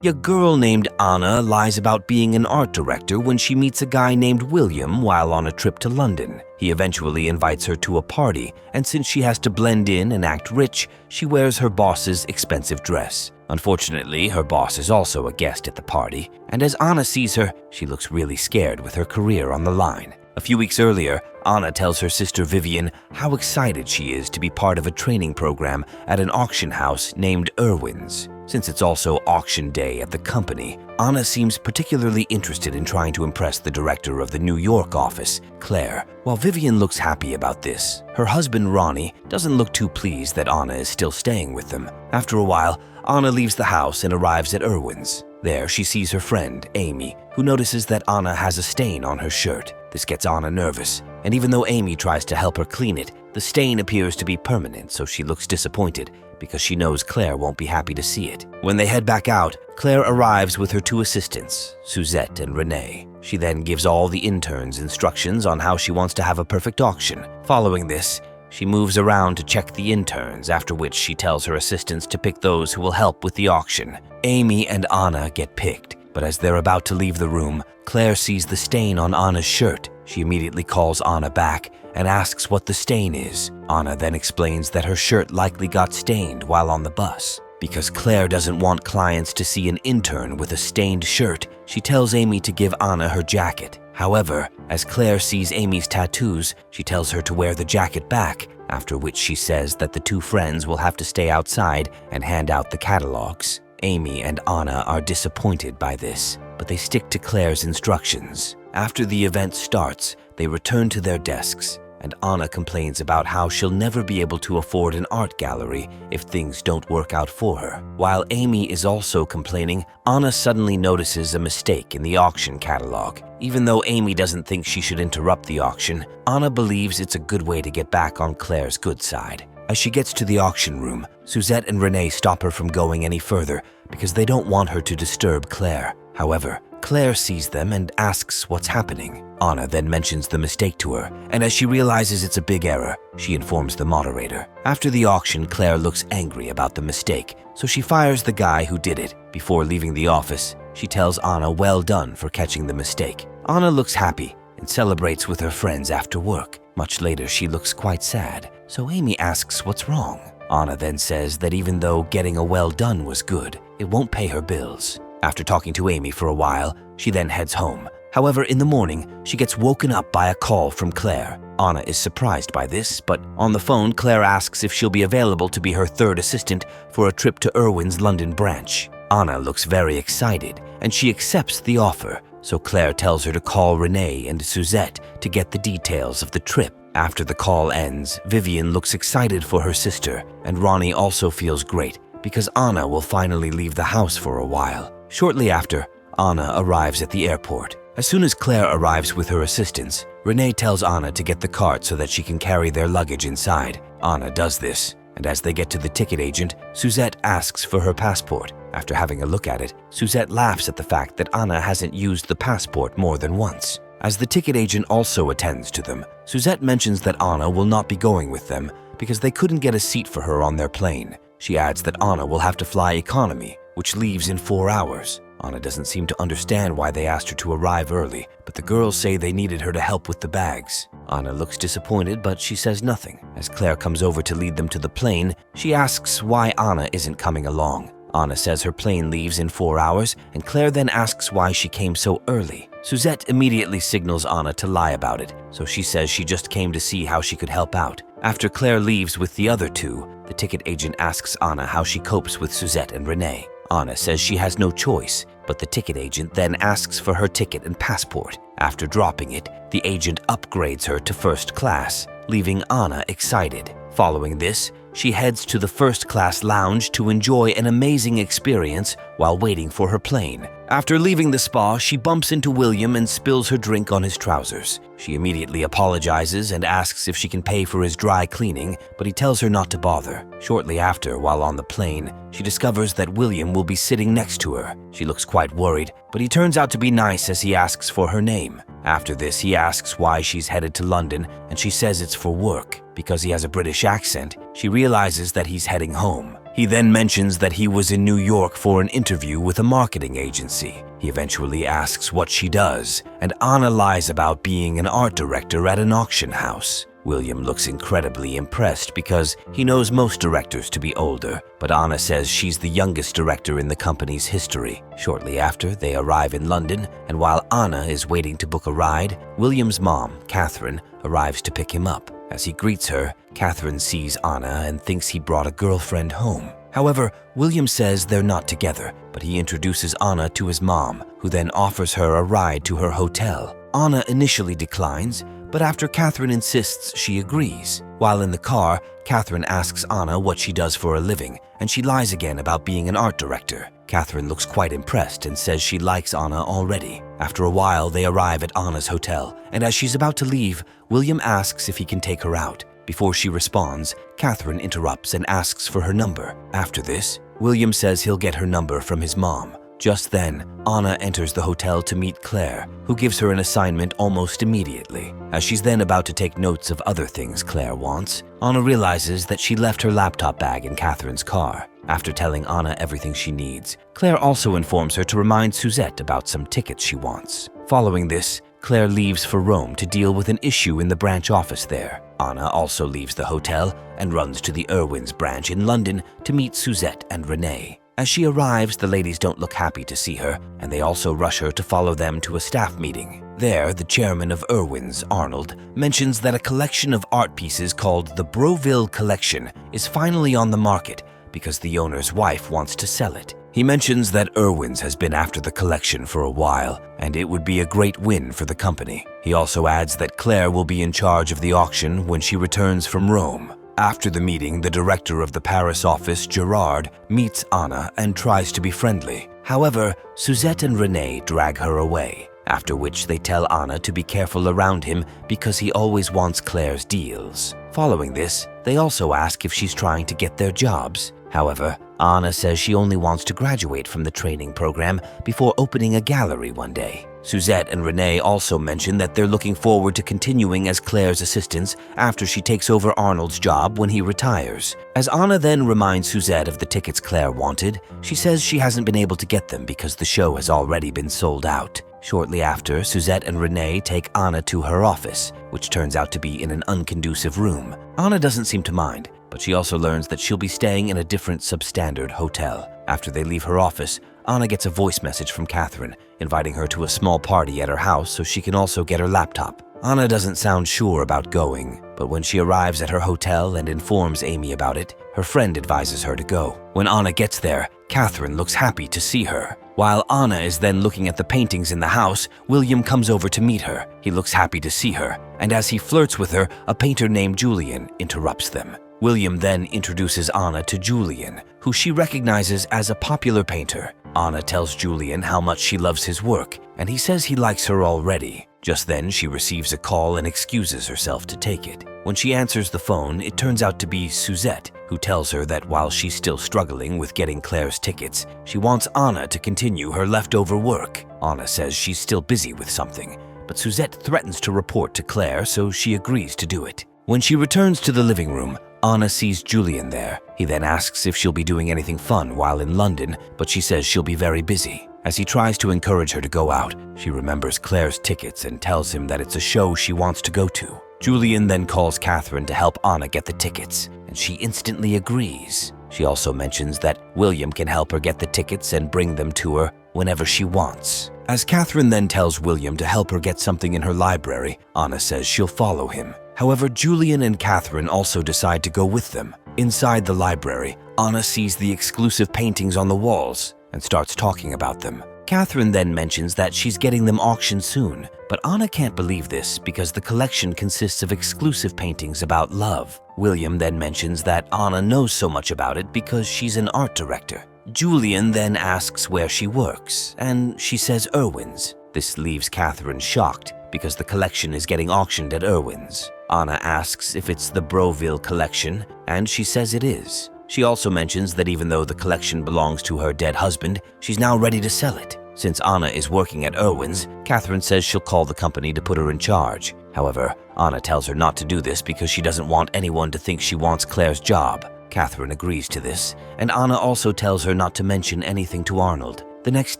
A girl named Anna lies about being an art director when she meets a guy named William while on a trip to London. He eventually invites her to a party, and since she has to blend in and act rich, she wears her boss's expensive dress. Unfortunately, her boss is also a guest at the party, and as Anna sees her, she looks really scared with her career on the line. A few weeks earlier, Anna tells her sister Vivian how excited she is to be part of a training program at an auction house named Irwin's. Since it's also auction day at the company, Anna seems particularly interested in trying to impress the director of the New York office, Claire. While Vivian looks happy about this, her husband Ronnie doesn't look too pleased that Anna is still staying with them. After a while, Anna leaves the house and arrives at Irwin's. There, she sees her friend, Amy, who notices that Anna has a stain on her shirt. This gets Anna nervous, and even though Amy tries to help her clean it, the stain appears to be permanent, so she looks disappointed because she knows Claire won't be happy to see it. When they head back out, Claire arrives with her two assistants, Suzette and Renee. She then gives all the interns instructions on how she wants to have a perfect auction. Following this, she moves around to check the interns, after which she tells her assistants to pick those who will help with the auction. Amy and Anna get picked, but as they're about to leave the room, Claire sees the stain on Anna's shirt. She immediately calls Anna back and asks what the stain is. Anna then explains that her shirt likely got stained while on the bus. Because Claire doesn't want clients to see an intern with a stained shirt, she tells Amy to give Anna her jacket. However, as Claire sees Amy's tattoos, she tells her to wear the jacket back, after which she says that the two friends will have to stay outside and hand out the catalogs. Amy and Anna are disappointed by this, but they stick to Claire's instructions. After the event starts, they return to their desks, and Anna complains about how she'll never be able to afford an art gallery if things don't work out for her. While Amy is also complaining, Anna suddenly notices a mistake in the auction catalog. Even though Amy doesn't think she should interrupt the auction, Anna believes it's a good way to get back on Claire's good side. As she gets to the auction room, Suzette and Renee stop her from going any further because they don't want her to disturb Claire. However, Claire sees them and asks what's happening. Anna then mentions the mistake to her, and as she realizes it's a big error, she informs the moderator. After the auction, Claire looks angry about the mistake, so she fires the guy who did it. Before leaving the office, she tells Anna well done for catching the mistake. Anna looks happy and celebrates with her friends after work. Much later, she looks quite sad, so Amy asks what's wrong. Anna then says that even though getting a well done was good, it won't pay her bills. After talking to Amy for a while, she then heads home. However, in the morning, she gets woken up by a call from Claire. Anna is surprised by this, but on the phone, Claire asks if she'll be available to be her third assistant for a trip to Irwin's London branch. Anna looks very excited, and she accepts the offer, so Claire tells her to call Renee and Suzette to get the details of the trip. After the call ends, Vivian looks excited for her sister, and Ronnie also feels great because Anna will finally leave the house for a while. Shortly after, Anna arrives at the airport. As soon as Claire arrives with her assistants, Renee tells Anna to get the cart so that she can carry their luggage inside. Anna does this, and as they get to the ticket agent, Suzette asks for her passport. After having a look at it, Suzette laughs at the fact that Anna hasn't used the passport more than once. As the ticket agent also attends to them, Suzette mentions that Anna will not be going with them because they couldn't get a seat for her on their plane. She adds that Anna will have to fly economy, which leaves in 4 hours. Anna doesn't seem to understand why they asked her to arrive early, but the girls say they needed her to help with the bags. Anna looks disappointed, but she says nothing. As Claire comes over to lead them to the plane, she asks why Anna isn't coming along. Anna says her plane leaves in 4 hours, and Claire then asks why she came so early. Suzette immediately signals Anna to lie about it, so she says she just came to see how she could help out. After Claire leaves with the other two, the ticket agent asks Anna how she copes with Suzette and Renee. Anna says she has no choice, but the ticket agent then asks for her ticket and passport. After dropping it, the agent upgrades her to first class, leaving Anna excited. Following this, she heads to the first-class lounge to enjoy an amazing experience while waiting for her plane. After leaving the spa, she bumps into William and spills her drink on his trousers. She immediately apologizes and asks if she can pay for his dry cleaning, but he tells her not to bother. Shortly after, while on the plane, she discovers that William will be sitting next to her. She looks quite worried, but he turns out to be nice as he asks for her name. After this, he asks why she's headed to London, and she says it's for work. Because he has a British accent, she realizes that he's heading home. He then mentions that he was in New York for an interview with a marketing agency. He eventually asks what she does, and Anna lies about being an art director at an auction house. William looks incredibly impressed because he knows most directors to be older, but Anna says she's the youngest director in the company's history. Shortly after, they arrive in London, and while Anna is waiting to book a ride, William's mom, Catherine, arrives to pick him up. As he greets her, Catherine sees Anna and thinks he brought a girlfriend home. However, William says they're not together, but he introduces Anna to his mom, who then offers her a ride to her hotel. Anna initially declines, but after Catherine insists, she agrees. While in the car, Catherine asks Anna what she does for a living, and she lies again about being an art director. Catherine looks quite impressed and says she likes Anna already. After a while, they arrive at Anna's hotel, and as she's about to leave, William asks if he can take her out. Before she responds, Catherine interrupts and asks for her number. After this, William says he'll get her number from his mom. Just then, Anna enters the hotel to meet Claire, who gives her an assignment almost immediately. As she's then about to take notes of other things Claire wants, Anna realizes that she left her laptop bag in Catherine's car. After telling Anna everything she needs, Claire also informs her to remind Suzette about some tickets she wants. Following this, Claire leaves for Rome to deal with an issue in the branch office there. Anna also leaves the hotel and runs to the Irwins branch in London to meet Suzette and Renee. As she arrives, the ladies don't look happy to see her, and they also rush her to follow them to a staff meeting. There, the chairman of Irwins, Arnold, mentions that a collection of art pieces called the Broville Collection is finally on the market because the owner's wife wants to sell it. He mentions that Irwins has been after the collection for a while, and it would be a great win for the company. He also adds that Claire will be in charge of the auction when she returns from Rome. After the meeting, the director of the Paris office, Gerard, meets Anna and tries to be friendly. However, Suzette and Renee drag her away, after which they tell Anna to be careful around him because he always wants Claire's deals. Following this, they also ask if she's trying to get their jobs. However, Anna says she only wants to graduate from the training program before opening a gallery one day. Suzette and Renee also mention that they're looking forward to continuing as Claire's assistants after she takes over Arnold's job when he retires. As Anna then reminds Suzette of the tickets Claire wanted, she says she hasn't been able to get them because the show has already been sold out. Shortly after, Suzette and Renee take Anna to her office, which turns out to be in an unconducive room. Anna doesn't seem to mind, but she also learns that she'll be staying in a different substandard hotel. After they leave her office, Anna gets a voice message from Catherine, inviting her to a small party at her house so she can also get her laptop. Anna doesn't sound sure about going, but when she arrives at her hotel and informs Amy about it, her friend advises her to go. When Anna gets there, Catherine looks happy to see her. While Anna is then looking at the paintings in the house, William comes over to meet her. He looks happy to see her, and as he flirts with her, a painter named Julian interrupts them. William then introduces Anna to Julian, who she recognizes as a popular painter. Anna tells Julian how much she loves his work, and he says he likes her already. Just then, she receives a call and excuses herself to take it. When she answers the phone, it turns out to be Suzette, who tells her that while she's still struggling with getting Claire's tickets, she wants Anna to continue her leftover work. Anna says she's still busy with something, but Suzette threatens to report to Claire, so she agrees to do it. When she returns to the living room, Anna sees Julian there. He then asks if she'll be doing anything fun while in London, but she says she'll be very busy. As he tries to encourage her to go out, she remembers Claire's tickets and tells him that it's a show she wants to go to. Julian then calls Catherine to help Anna get the tickets, and she instantly agrees. She also mentions that William can help her get the tickets and bring them to her whenever she wants. As Catherine then tells William to help her get something in her library, Anna says she'll follow him. However, Julian and Catherine also decide to go with them. Inside the library, Anna sees the exclusive paintings on the walls and starts talking about them. Catherine then mentions that she's getting them auctioned soon, but Anna can't believe this because the collection consists of exclusive paintings about love. William then mentions that Anna knows so much about it because she's an art director. Julian then asks where she works, and she says Irwins. This leaves Catherine shocked because the collection is getting auctioned at Irwins. Anna asks if it's the Broville collection, and she says it is. She also mentions that even though the collection belongs to her dead husband, she's now ready to sell it. Since Anna is working at Irwin's, Catherine says she'll call the company to put her in charge. However, Anna tells her not to do this because she doesn't want anyone to think she wants Claire's job. Catherine agrees to this, and Anna also tells her not to mention anything to Arnold. The next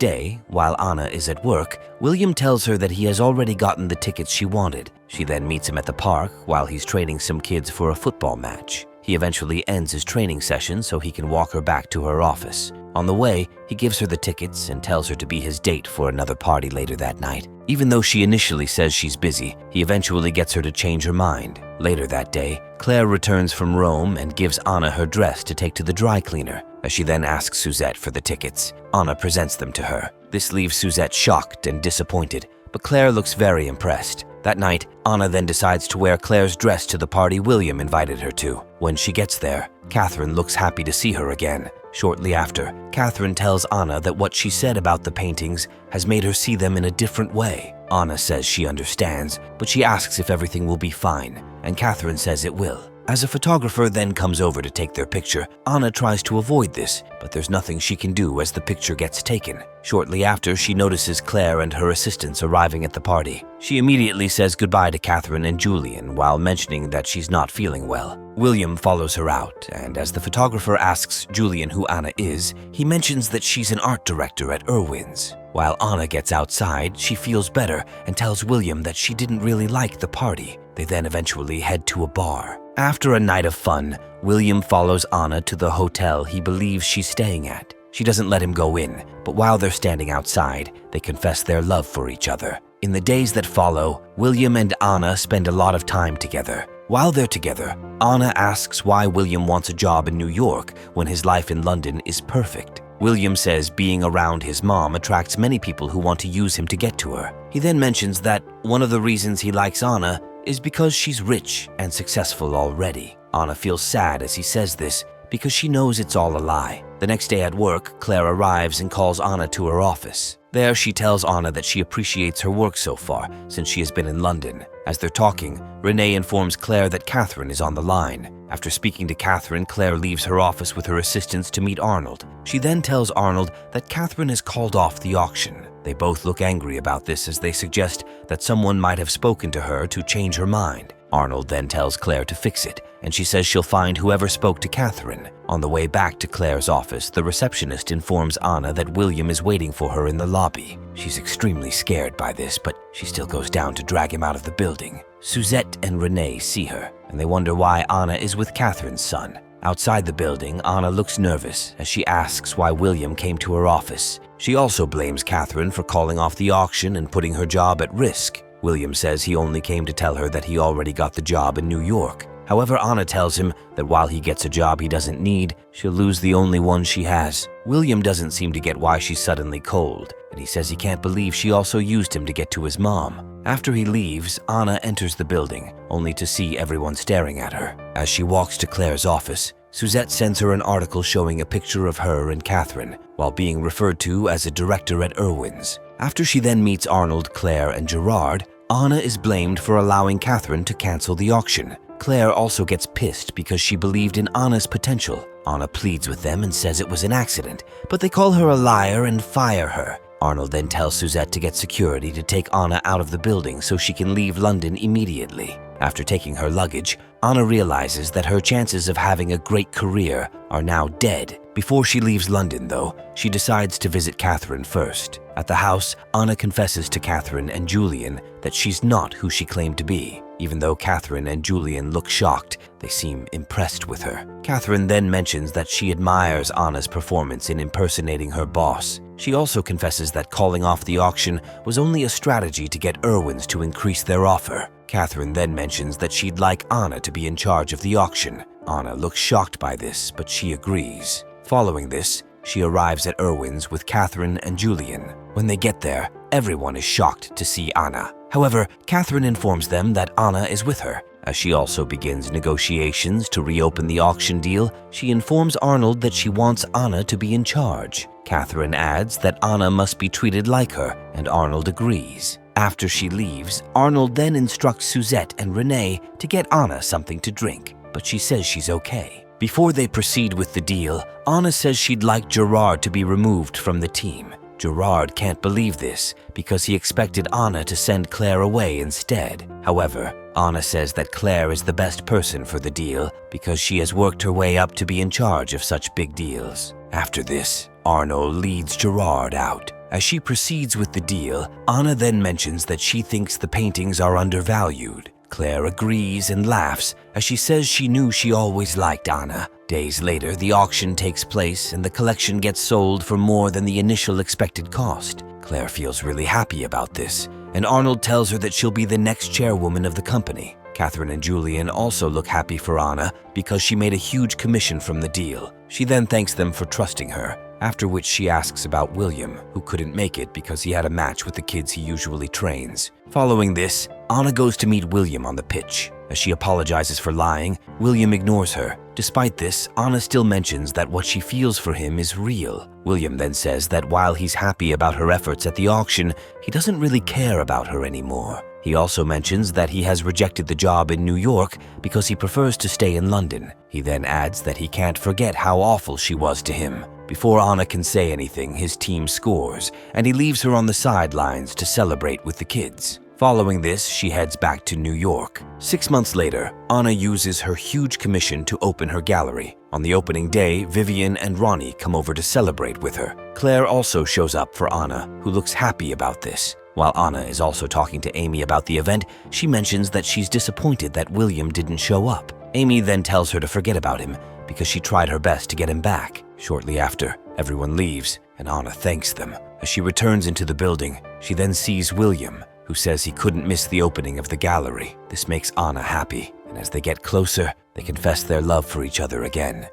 day, while Anna is at work, William tells her that he has already gotten the tickets she wanted. She then meets him at the park while he's training some kids for a football match. He eventually ends his training session so he can walk her back to her office. On the way, he gives her the tickets and tells her to be his date for another party later that night. Even though she initially says she's busy, he eventually gets her to change her mind. Later that day, Claire returns from Rome and gives Anna her dress to take to the dry cleaner. As she then asks Suzette for the tickets, Anna presents them to her. This leaves Suzette shocked and disappointed, but Claire looks very impressed. That night, Anna then decides to wear Claire's dress to the party William invited her to. When she gets there, Catherine looks happy to see her again. Shortly after, Catherine tells Anna that what she said about the paintings has made her see them in a different way. Anna says she understands, but she asks if everything will be fine, and Catherine says it will. As a photographer then comes over to take their picture, Anna tries to avoid this, but there's nothing she can do as the picture gets taken. Shortly after, she notices Claire and her assistants arriving at the party. She immediately says goodbye to Catherine and Julian while mentioning that she's not feeling well. William follows her out, and as the photographer asks Julian who Anna is, he mentions that she's an art director at Irwin's. While Anna gets outside, she feels better and tells William that she didn't really like the party. They then eventually head to a bar. After a night of fun, William follows Anna to the hotel he believes she's staying at. She doesn't let him go in, but while they're standing outside, they confess their love for each other. In the days that follow, William and Anna spend a lot of time together. While they're together, Anna asks why William wants a job in New York when his life in London is perfect. William says being around his mom attracts many people who want to use him to get to her. He then mentions that one of the reasons he likes Anna is because she's rich and successful already. Anna feels sad as he says this because she knows it's all a lie. The next day at work, Claire arrives and calls Anna to her office. There, she tells Anna that she appreciates her work so far since she has been in London. As they're talking, Renee informs Claire that Catherine is on the line. After speaking to Catherine, Claire leaves her office with her assistants to meet Arnold. She then tells Arnold that Catherine has called off the auction. They both look angry about this as they suggest that someone might have spoken to her to change her mind. Arnold then tells Claire to fix it, and she says she'll find whoever spoke to Catherine. On the way back to Claire's office, the receptionist informs Anna that William is waiting for her in the lobby. She's extremely scared by this, but she still goes down to drag him out of the building. Suzette and Renee see her, and they wonder why Anna is with Catherine's son. Outside the building, Anna looks nervous as she asks why William came to her office. She also blames Catherine for calling off the auction and putting her job at risk. William says he only came to tell her that he already got the job in New York. However, Anna tells him that while he gets a job he doesn't need, she'll lose the only one she has. William doesn't seem to get why she's suddenly cold, and he says he can't believe she also used him to get to his mom. After he leaves, Anna enters the building, only to see everyone staring at her. As she walks to Claire's office, Suzette sends her an article showing a picture of her and Catherine, while being referred to as a director at Irwin's. After she then meets Arnold, Claire, and Gerard, Anna is blamed for allowing Catherine to cancel the auction. Claire also gets pissed because she believed in Anna's potential. Anna pleads with them and says it was an accident, but they call her a liar and fire her. Arnold then tells Suzette to get security to take Anna out of the building so she can leave London immediately. After taking her luggage, Anna realizes that her chances of having a great career are now dead. Before she leaves London, though, she decides to visit Catherine first. At the house, Anna confesses to Catherine and Julian that she's not who she claimed to be. Even though Catherine and Julian look shocked, they seem impressed with her. Catherine then mentions that she admires Anna's performance in impersonating her boss. She also confesses that calling off the auction was only a strategy to get Irwin's to increase their offer. Catherine then mentions that she'd like Anna to be in charge of the auction. Anna looks shocked by this, but she agrees. Following this, she arrives at Irwin's with Catherine and Julian. When they get there, everyone is shocked to see Anna. However, Catherine informs them that Anna is with her. As she also begins negotiations to reopen the auction deal, she informs Arnold that she wants Anna to be in charge. Catherine adds that Anna must be treated like her, and Arnold agrees. After she leaves, Arnold then instructs Suzette and Renee to get Anna something to drink, but she says she's okay. Before they proceed with the deal, Anna says she'd like Gerard to be removed from the team. Gerard can't believe this because he expected Anna to send Claire away instead. However, Anna says that Claire is the best person for the deal because she has worked her way up to be in charge of such big deals. After this, Arnold leads Gerard out. As she proceeds with the deal, Anna then mentions that she thinks the paintings are undervalued. Claire agrees and laughs as she says she knew she always liked Anna. Days later, the auction takes place and the collection gets sold for more than the initial expected cost. Claire feels really happy about this, and Arnold tells her that she'll be the next chairwoman of the company. Catherine and Julian also look happy for Anna because she made a huge commission from the deal. She then thanks them for trusting her, after which she asks about William, who couldn't make it because he had a match with the kids he usually trains. Following this, Anna goes to meet William on the pitch. As she apologizes for lying, William ignores her. Despite this, Anna still mentions that what she feels for him is real. William then says that while he's happy about her efforts at the auction, he doesn't really care about her anymore. He also mentions that he has rejected the job in New York because he prefers to stay in London. He then adds that he can't forget how awful she was to him. Before Anna can say anything, his team scores, and he leaves her on the sidelines to celebrate with the kids. Following this, she heads back to New York. 6 months later, Anna uses her huge commission to open her gallery. On the opening day, Vivian and Ronnie come over to celebrate with her. Claire also shows up for Anna, who looks happy about this. While Anna is also talking to Amy about the event, she mentions that she's disappointed that William didn't show up. Amy then tells her to forget about him because she tried her best to get him back. Shortly after, everyone leaves, and Anna thanks them. As she returns into the building, she then sees William, who says he couldn't miss the opening of the gallery. This makes Anna happy, and as they get closer, they confess their love for each other again.